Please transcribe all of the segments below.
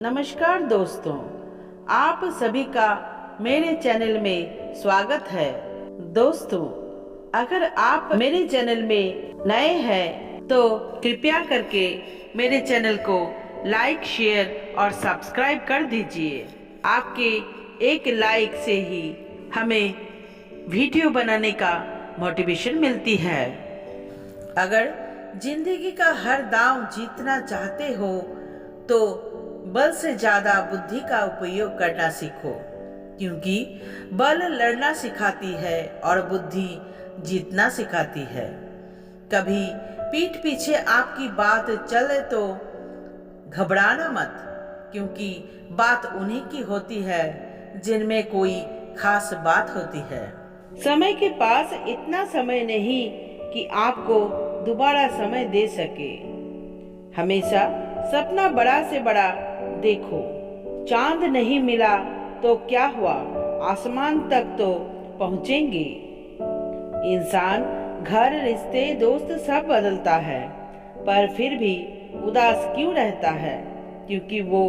नमस्कार दोस्तों, आप सभी का मेरे चैनल में स्वागत है। दोस्तों, अगर आप मेरे चैनल में नए हैं तो कृपया करके मेरे चैनल को लाइक, शेयर और सब्सक्राइब कर दीजिए। आपके एक लाइक से ही हमें वीडियो बनाने का मोटिवेशन मिलती है। अगर जिंदगी का हर दांव जीतना चाहते हो तो बल से ज्यादा बुद्धि का उपयोग करना सीखो, क्योंकि बल लड़ना सिखाती है और बुद्धि जीतना सिखाती है। कभी पीठ पीछे आपकी बात चले तो घबराना मत, क्योंकि बात उन्हीं की होती है जिनमें कोई खास बात होती है। समय के पास इतना समय नहीं कि आपको दोबारा समय दे सके। हमेशा सपना बड़ा से बड़ा देखो। चांद नहीं मिला तो क्या हुआ, आसमान तक तो पहुंचेंगे। इंसान घर, रिश्ते, दोस्त सब बदलता है, पर फिर भी उदास क्यों रहता है? क्योंकि वो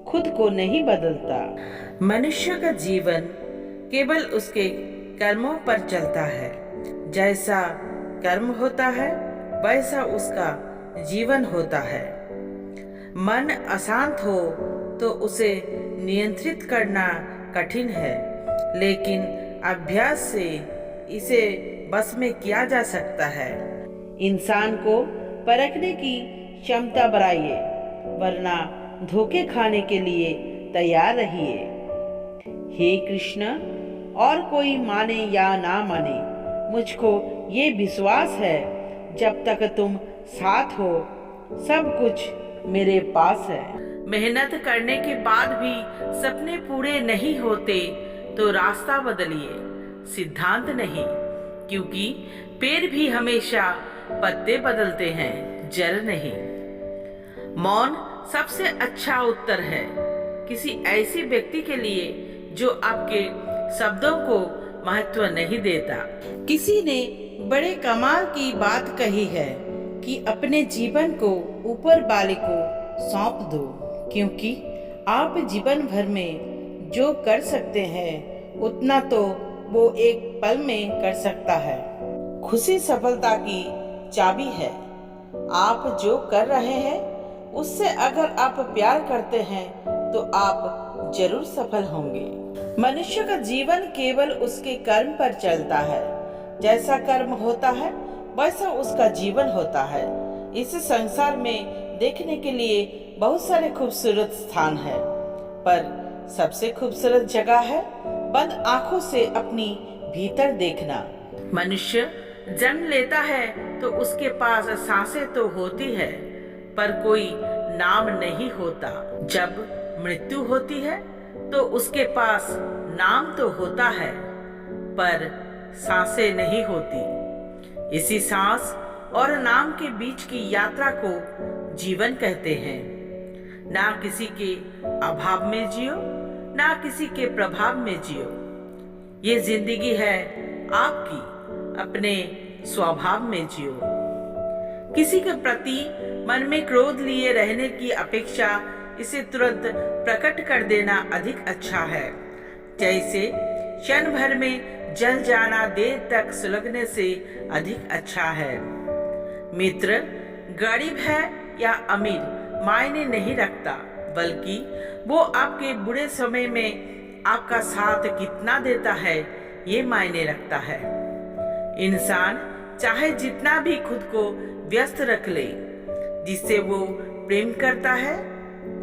खुद को नहीं बदलता। मनुष्य का जीवन केवल उसके कर्मों पर चलता है। जैसा कर्म होता है वैसा उसका जीवन होता है। मन अशांत हो तो उसे नियंत्रित करना कठिन है, लेकिन अभ्यास से इसे बस में किया जा सकता है। इंसान को परखने की क्षमता बढ़ाइए, वरना धोखे खाने के लिए तैयार रहिए। हे कृष्ण, और कोई माने या ना माने, मुझको ये विश्वास है जब तक तुम साथ हो सब कुछ मेरे पास है। मेहनत करने के बाद भी सपने पूरे नहीं होते तो रास्ता बदलिए, सिद्धांत नहीं, क्योंकि पेड़ भी हमेशा पत्ते बदलते हैं, जड़ नहीं। मौन सबसे अच्छा उत्तर है किसी ऐसे व्यक्ति के लिए जो आपके शब्दों को महत्व नहीं देता। किसी ने बड़े कमाल की बात कही है कि अपने जीवन को ऊपर वाले को सौंप दो, क्योंकि आप जीवन भर में जो कर सकते हैं उतना तो वो एक पल में कर सकता है। खुशी सफलता की चाबी है। आप जो कर रहे हैं उससे अगर आप प्यार करते हैं तो आप जरूर सफल होंगे। मनुष्य का जीवन केवल उसके कर्म पर चलता है। जैसा कर्म होता है वैसा उसका जीवन होता है। इस संसार में देखने के लिए बहुत सारे खूबसूरत स्थान है, पर सबसे खूबसूरत जगह है बंद आंखों से अपनी भीतर देखना। मनुष्य जन्म लेता है तो उसके पास सांसें तो होती है, पर कोई नाम नहीं होता। जब मृत्यु होती है तो उसके पास नाम तो होता है, पर सांसें नहीं होती। इसी सांस और नाम के बीच की यात्रा को जीवन कहते हैं। ना किसी के अभाव में जियो, ना किसी के प्रभाव में जियो। ये जिंदगी है आपकी, अपने स्वभाव में जियो। किसी के प्रति मन में क्रोध लिए रहने की अपेक्षा इसे तुरंत प्रकट कर देना अधिक अच्छा है। जैसे क्षण भर में जल जाना देर तक सुलगने से अधिक अच्छा है। मित्र गरीब है या अमीर मायने नहीं रखता, बल्कि वो आपके बुरे समय में आपका साथ कितना देता है ये मायने रखता है। इंसान चाहे जितना भी खुद को व्यस्त रख ले, जिससे वो प्रेम करता है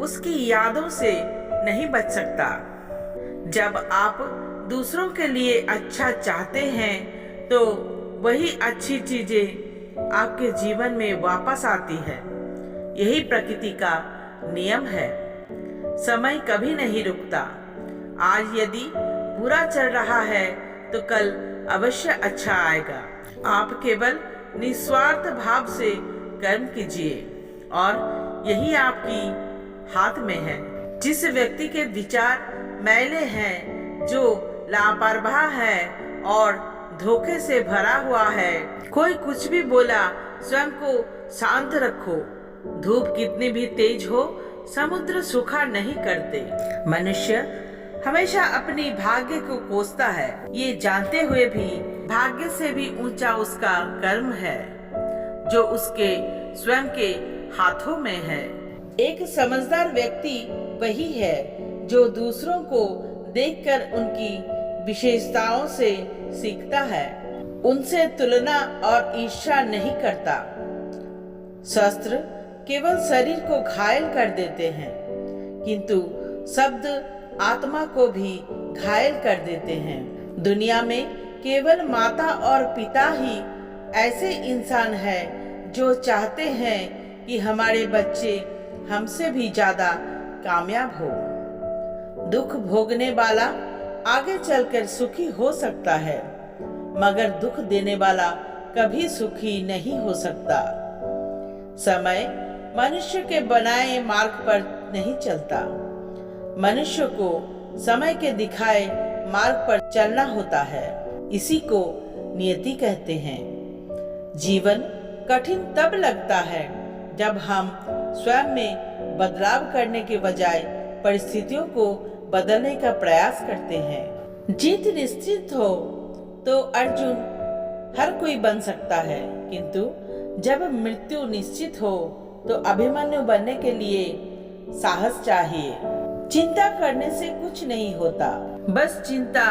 उसकी यादों से नहीं बच सकता। जब आप दूसरों के लिए अच्छा चाहते हैं तो वही अच्छी चीजें आपके जीवन में वापस आती है। यही प्रकृति का नियम है। समय कभी नहीं रुकता। आज यदि बुरा चल रहा है तो कल अवश्य अच्छा आएगा। आप केवल निस्वार्थ भाव से कर्म कीजिए और यही आपकी हाथ में है। जिस व्यक्ति के विचार मैले हैं, जो लापरवाह है और धोखे से भरा हुआ है, कोई कुछ भी बोला स्वयं को शांत रखो। धूप कितनी भी तेज हो समुद्र सूखा नहीं करते। मनुष्य हमेशा अपनी भाग्य को कोसता है, ये जानते हुए भी भाग्य से भी ऊंचा उसका कर्म है जो उसके स्वयं के हाथों में है। एक समझदार व्यक्ति वही है जो दूसरों को देखकर उनकी विशेषताओं से सीखता है, उनसे तुलना और ईर्ष्या नहीं करता। शस्त्र केवल शरीर को घायल कर देते हैं, किंतु शब्द आत्मा को भी घायल कर देते हैं। दुनिया में केवल माता और पिता ही ऐसे इंसान हैं जो चाहते हैं कि हमारे बच्चे हमसे भी ज्यादा कामयाब हो। दुख भोगने वाला आगे चलकर सुखी हो सकता है, मगर दुख देने वाला कभी सुखी नहीं हो सकता। समय मनुष्य के बनाए मार्ग पर नहीं चलता, मनुष्य को समय के दिखाए मार्ग पर चलना होता है। इसी को नियति कहते हैं। जीवन कठिन तब लगता है जब हम स्वयं में बदलाव करने के बजाय परिस्थितियों को बदलने का प्रयास करते हैं। जीत निश्चित हो तो अर्जुन हर कोई बन सकता है, किंतु जब मृत्यु निश्चित हो तो अभिमन्यु बनने के लिए साहस चाहिए। चिंता करने से कुछ नहीं होता, बस चिंता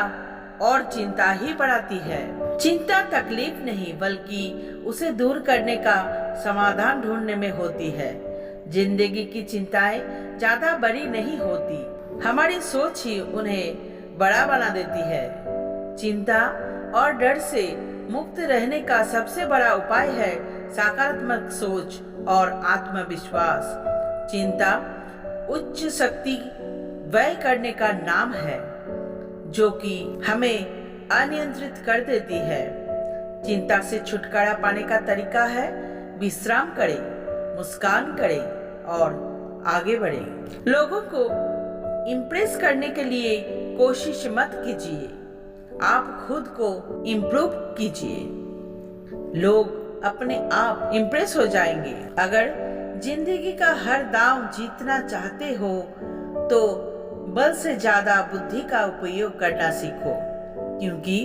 और चिंता ही बढ़ाती है। चिंता तकलीफ नहीं बल्कि उसे दूर करने का समाधान ढूंढने में होती है। जिंदगी की चिंताएं ज्यादा बड़ी नहीं होती, हमारी सोच ही उन्हें बड़ा बना देती है। चिंता और डर से मुक्त रहने का सबसे बड़ा उपाय है सकारात्मक सोच और आत्मविश्वास। चिंता उच्च शक्ति व्यय करने का नाम है जो कि हमें अनियंत्रित कर देती है। चिंता से छुटकारा पाने का तरीका है विश्राम करें, मुस्कान करें और आगे बढ़ें। लोगों को इम्प्रेस करने के लिए कोशिश मत कीजिए, आप खुद को इम्प्रूव कीजिए। लोग अपने आप इम्प्रेस हो जाएंगे। अगर जिंदगी का हर दांव जीतना चाहते हो तो बल से ज्यादा बुद्धि का उपयोग करना सीखो, क्योंकि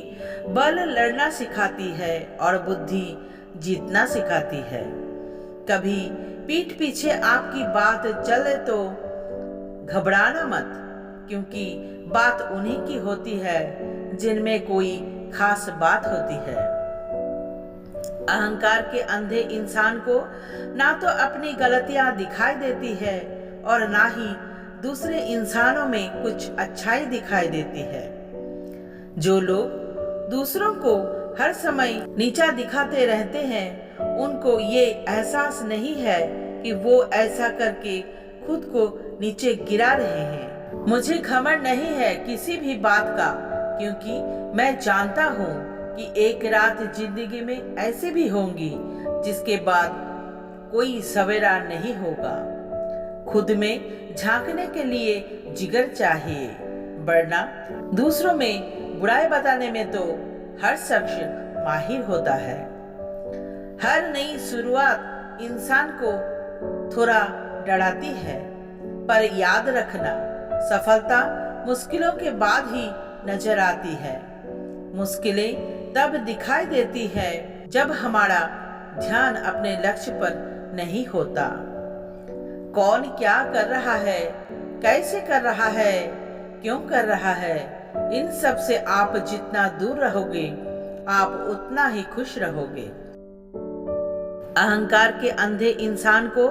बल लड़ना सिखाती है और बुद्धि जीतना सिखाती है। कभी पीठ पीछे आपकी बात चले तो घबराना मत, क्योंकि बात उन्हीं की होती है जिनमें कोई खास बात होती है। अहंकार के अंधे इंसान को ना तो अपनी गलतियां दिखाई देती है और ना ही दूसरे इंसानों में कुछ अच्छाई दिखाई देती है। जो लोग दूसरों को हर समय नीचा दिखाते रहते हैं, उनको ये एहसास नहीं है कि वो ऐसा करके खुद को नीचे गिरा रहे हैं। मुझे घमंड नहीं है किसी भी बात का, क्योंकि मैं जानता हूँ कि एक रात जिंदगी में ऐसी भी होंगी जिसके बाद कोई सवेरा नहीं होगा। खुद में झांकने के लिए जिगर चाहिए, वरना दूसरों में बुराई बताने में तो हर शख्स माहिर होता है। हर नई शुरुआत इंसान को थोड़ा डराती है, पर याद रखना सफलता मुश्किलों के बाद ही नजर आती है। मुश्किलें तब दिखाई देती है जब हमारा ध्यान अपने लक्ष्य पर नहीं होता। कौन क्या कर रहा है, कैसे कर रहा है, क्यों कर रहा है, इन सब से आप जितना दूर रहोगे आप उतना ही खुश रहोगे। अहंकार के अंधे इंसान को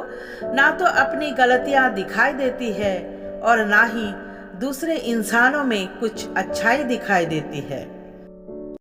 ना तो अपनी गलतियां दिखाई देती है और ना ही दूसरे इंसानों में कुछ अच्छाई दिखाई देती है।